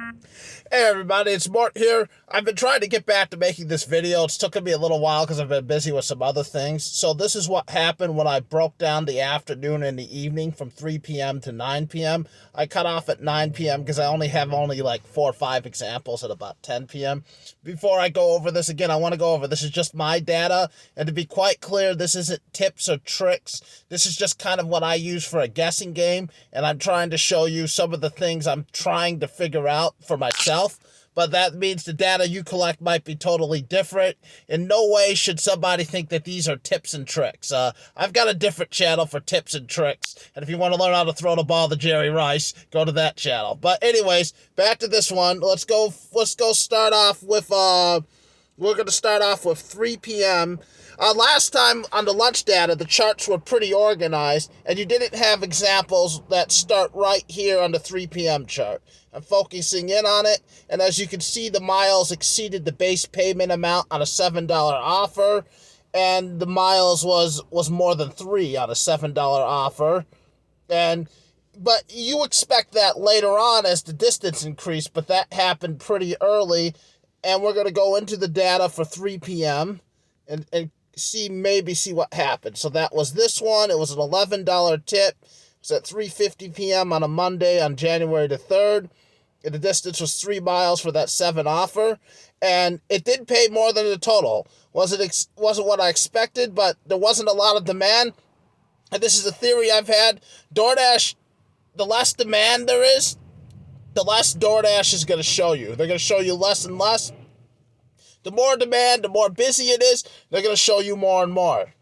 Hey everybody, it's Mort here. I've been trying to get back to making this video. It's taken me a little while because I've been busy with some other things. So this is what happened when I broke down the afternoon and the evening from 3 p.m. to 9 p.m. I cut off at 9 p.m. because I only have like 4 or 5 examples at about 10 p.m. Before I go over this again, I want to go over this is just my data. And to be quite clear, this isn't tips or tricks. This is just kind of what I use for a guessing game. And I'm trying to show you some of the things I'm trying to figure out for myself. But that means the data you collect might be totally different. In no way should somebody think that these are tips and tricks. I've got a different channel for tips and tricks. And if you want to learn how to throw the ball to Jerry Rice, go to that channel. But anyways, back to this one. Let's go start off with, we're going to start off with 3 p.m. Last time on the lunch data, the charts were pretty organized, and you didn't have examples that start right here on the 3 p.m. chart. I'm focusing in on it, and as you can see, the miles exceeded the base payment amount on a $7 offer, and the miles was more than 3 on a $7 offer. But you expect that later on as the distance increased, but that happened pretty early, and we're going to go into the data for 3 p.m. and see what happened. So that was this one. It was an $11 tip. It was at 3:50 p.m. on a Monday on January the 3rd. And the distance was 3 miles for that 7 offer. And it did pay more than the total. Wasn't what I expected, but there wasn't a lot of demand. And this is a theory I've had. DoorDash, the less demand there is, the less DoorDash is going to show you. They're going to show you less and less. The more demand, the more busy it is, they're going to show you more and more.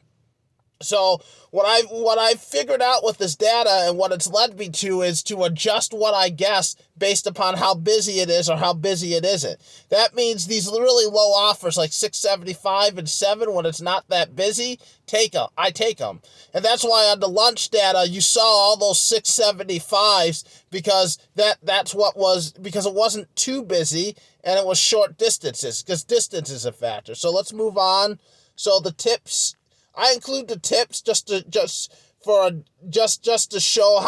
So what I've figured out with this data and what it's led me to is to adjust what I guess based upon how busy it is or how busy it isn't. That means these really low offers like 675 and 7 when it's not that busy, I take them. And that's why on the lunch data you saw all those 675s because because it wasn't too busy and it was short distances because distance is a factor. So let's move on. So the tips, I include the tips just to show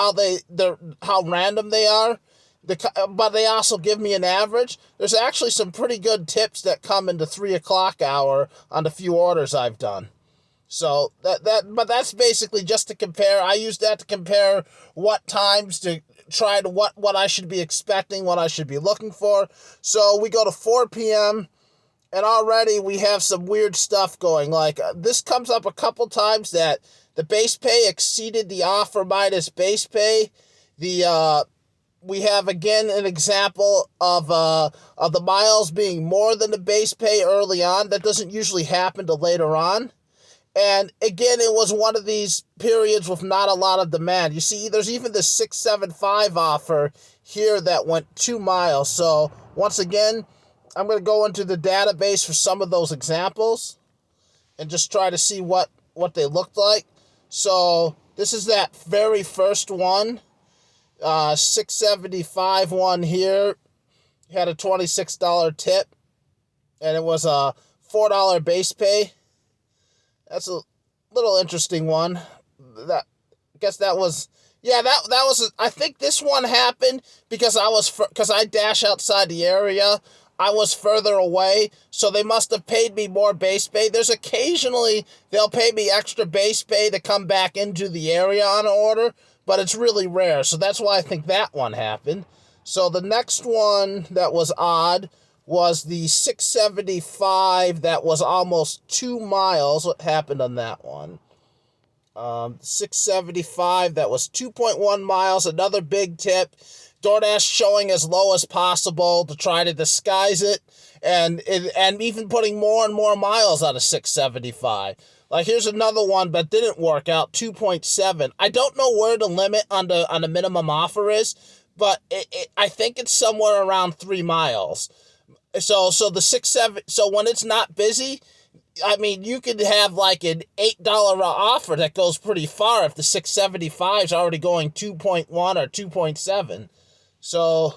how random they are. But they also give me an average. There's actually some pretty good tips that come into 3 o'clock hour on the few orders I've done. So but that's basically just to compare. I use that to compare what times to try to what I should be expecting, what I should be looking for. So we go to 4 p.m. and already we have some weird stuff going. Like this comes up a couple times that the base pay exceeded the offer minus base pay. We have again an example of the miles being more than the base pay early on. That doesn't usually happen till later on. And again, it was one of these periods with not a lot of demand. You see, there's even the 675 offer here that went 2 miles. So once again, I'm going to go into the database for some of those examples and just try to see what they looked like. So this is that very first one, 675 one here. Had a $26 tip, and it was a $4 base pay. That's a little interesting one. I think this one happened because I dash outside the area. I was further away, so they must have paid me more base pay. There's occasionally they'll pay me extra base pay to come back into the area on an order, but it's really rare. So that's why I think that one happened. So the next one that was odd was the 675 that was almost 2 miles. What happened on that one? 675 that was 2.1 miles, another big tip. DoorDash showing as low as possible to try to disguise it, and even putting more and more miles out of 675. Like here's another one, but didn't work out, 2.7. I don't know where the limit on the minimum offer is, but I think it's somewhere around 3 miles. So the 6.7. So when it's not busy, I mean, you could have like an $8 offer that goes pretty far if the 675 is already going 2.1 or 2.7. So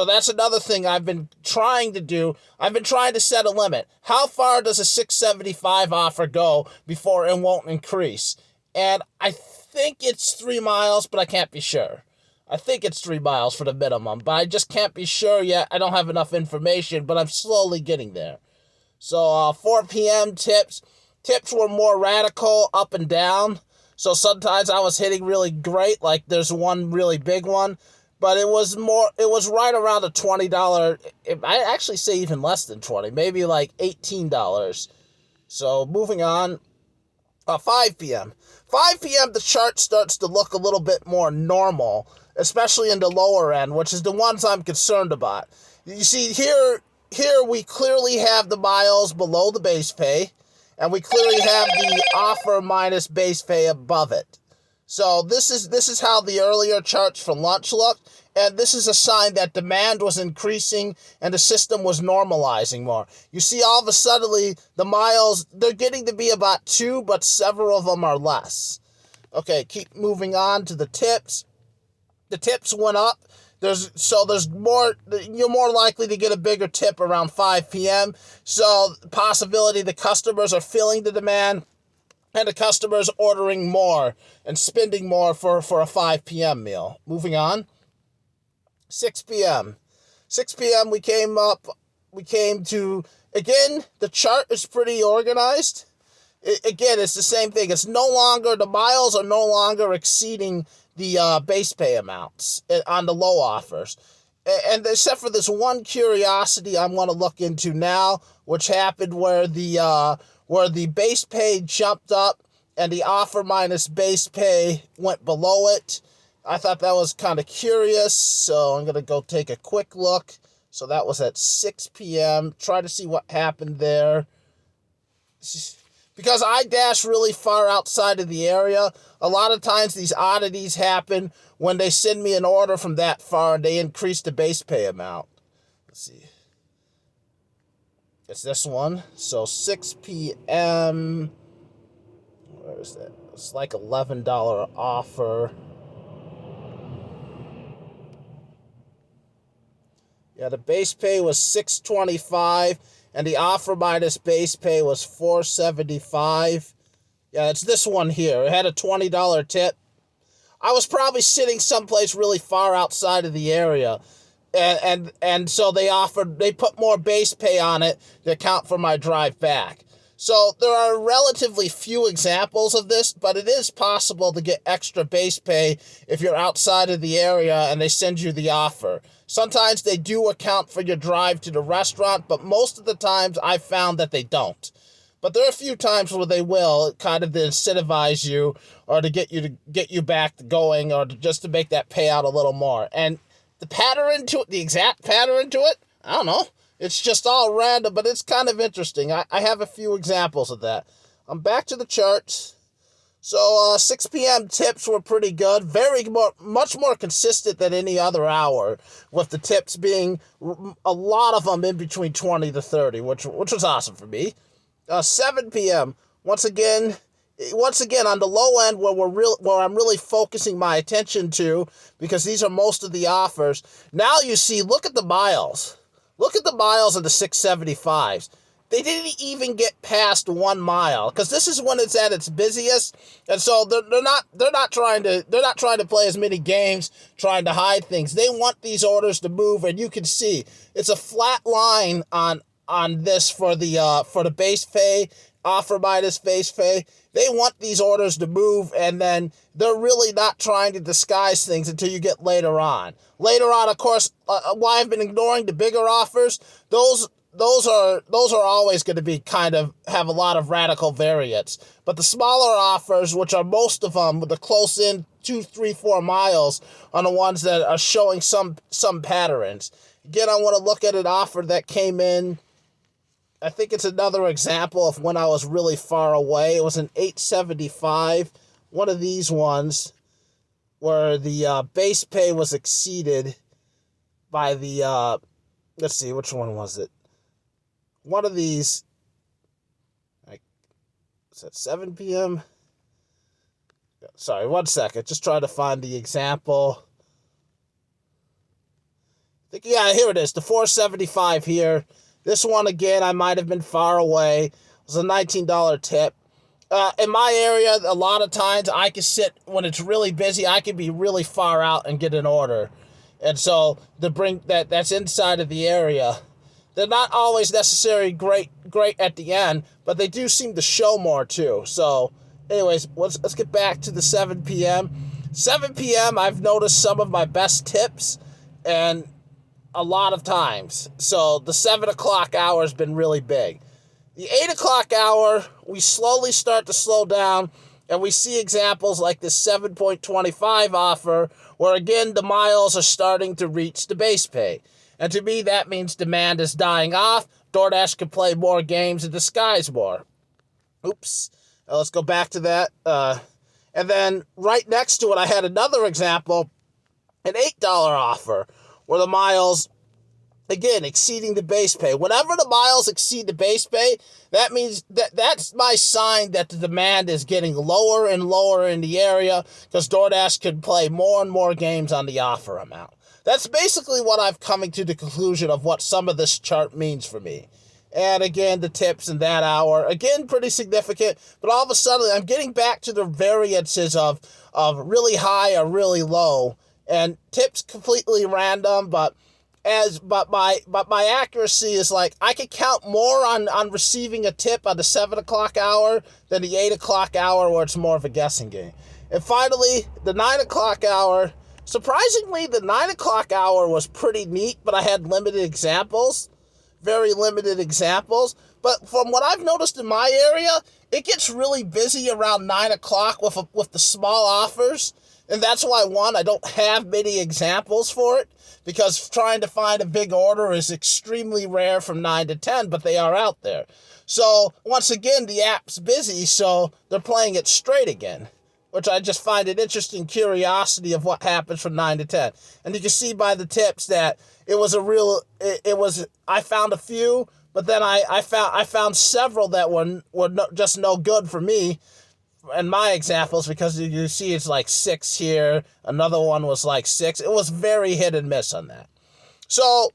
that's another thing I've been trying to do. I've been trying to set a limit. How far does a 675 offer go before it won't increase? And I think it's 3 miles, but I can't be sure. I think it's 3 miles for the minimum, but I just can't be sure yet. I don't have enough information, but I'm slowly getting there. So 4 p.m. tips were more radical up and down. So sometimes I was hitting really great, like there's one really big one, but it was right around a $20. I actually say even less than 20, maybe like $18. So moving on, 5 p.m. 5 p.m. the chart starts to look a little bit more normal, especially in the lower end, which is the ones I'm concerned about. You see here we clearly have the miles below the base pay, and we clearly have the offer minus base pay above it. So this is how the earlier charts for lunch looked, and this is a sign that demand was increasing and the system was normalizing more. You see, all of a sudden, the miles, they're getting to be about 2, but several of them are less. Okay, keep moving on to the tips. The tips went up. There's more, you're more likely to get a bigger tip around 5 p.m. So possibility the customers are feeling the demand and the customers ordering more and spending more for a 5 p.m. meal. Moving on. 6 p.m. 6 p.m. we came to, again, the chart is pretty organized. Again, it's the same thing. It's no longer, the miles are no longer exceeding the base pay amounts on the low offers. And except for this one curiosity I'm going to look into now, which happened where the base pay jumped up and the offer minus base pay went below it. I thought that was kind of curious, so I'm going to go take a quick look. So that was at 6 p.m. Try to see what happened there. Because I dash really far outside of the area, a lot of times these oddities happen when they send me an order from that far and they increase the base pay amount. Let's see. It's this one. So 6 p.m. Where is that? It's like $11 offer. Yeah, the base pay was $6.25, and the offer minus base pay was $4.75. Yeah, it's this one here. It had a $20 tip. I was probably sitting someplace really far outside of the area, and so they put more base pay on it to account for my drive back. So there are relatively few examples of this, but it is possible to get extra base pay if you're outside of the area and they send you the offer. Sometimes they do account for your drive to the restaurant, but most of the times I've found that they don't. But there are a few times where they will, kind of to incentivize you or to get you back going, or just to make that payout a little more. And the exact pattern to it, I don't know. It's just all random, but it's kind of interesting. I have a few examples of that. I'm back to the charts. So 6 p.m. tips were pretty good. Much more consistent than any other hour, with the tips being a lot of them in between 20 to 30, which was awesome for me. 7 p.m. Once again on the low end where I'm really focusing my attention to, because these are most of the offers. Now you see, look at the miles. Look at the miles of the 675s. They didn't even get past 1 mile, because this is when it's at its busiest, and so they're not trying to play as many games, trying to hide things. They want these orders to move, and you can see it's a flat line on this for the base pay, offer minus base pay. They want these orders to move, and then they're really not trying to disguise things until you get later on. Later on, of course, why I've been ignoring the bigger offers, those are always going to be kind of have a lot of radical variance. But the smaller offers, which are most of them with the close in 2, 3, 4 miles, are the ones that are showing some patterns. Again, I want to look at an offer that came in. I think it's another example of when I was really far away. It was an 875, one of these ones where the base pay was exceeded by the, let's see, which one was it? One of these, is that 7 p.m.? Sorry, 1 second. Just trying to find the example. Yeah, here it is, the 475 here. This one, again, I might have been far away. It was a $19 tip. In my area, a lot of times I can sit, when it's really busy, I can be really far out and get an order. And so to bring that's inside of the area, they're not always necessarily great at the end, but they do seem to show more too. So anyways, let's get back to the 7 p.m. 7 p.m. I've noticed some of my best tips, and a lot of times. So the 7 o'clock hour has been really big. The 8 o'clock hour, we slowly start to slow down, and we see examples like this 7.25 offer, where again the miles are starting to reach the base pay. And to me, that means demand is dying off. DoorDash can play more games and disguise more. Oops. Let's go back to that. And then right next to it, I had another example, an $8 offer, where the miles, again, exceeding the base pay. Whenever the miles exceed the base pay, that means that's my sign that the demand is getting lower and lower in the area, because DoorDash can play more and more games on the offer amount. That's basically what I've coming to the conclusion of what some of this chart means for me. And again, the tips in that hour, again, pretty significant, but all of a sudden I'm getting back to the variances of really high or really low, and tips completely random, but my accuracy is like, I can count more on receiving a tip on the 7 o'clock hour than the 8 o'clock hour, where it's more of a guessing game. And finally, the 9 o'clock hour. Surprisingly, the 9 o'clock hour was pretty neat, but I had limited examples, very limited examples. But from what I've noticed in my area, it gets really busy around 9 o'clock with the small offers. And that's why, one, I don't have many examples for it, because trying to find a big order is extremely rare from 9 to 10, but they are out there. So once again, the app's busy, so they're playing it straight again, which I just find an interesting curiosity of what happens from 9 to 10. And you can see by the tips that I found a few, but then I found several that were just no good for me in my examples, because you see it's like 6 here, another one was like 6. It was very hit and miss on that. So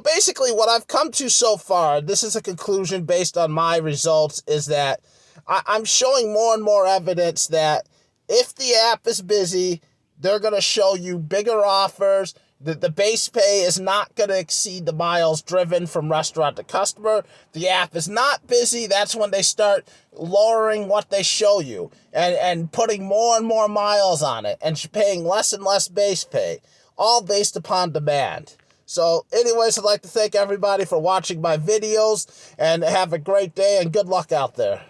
basically what I've come to so far, this is a conclusion based on my results, is that I'm showing more and more evidence that if the app is busy, they're going to show you bigger offers. The base pay is not going to exceed the miles driven from restaurant to customer. The app is not busy. That's when they start lowering what they show you and putting more and more miles on it and paying less and less base pay, all based upon demand. So anyways, I'd like to thank everybody for watching my videos, and have a great day and good luck out there.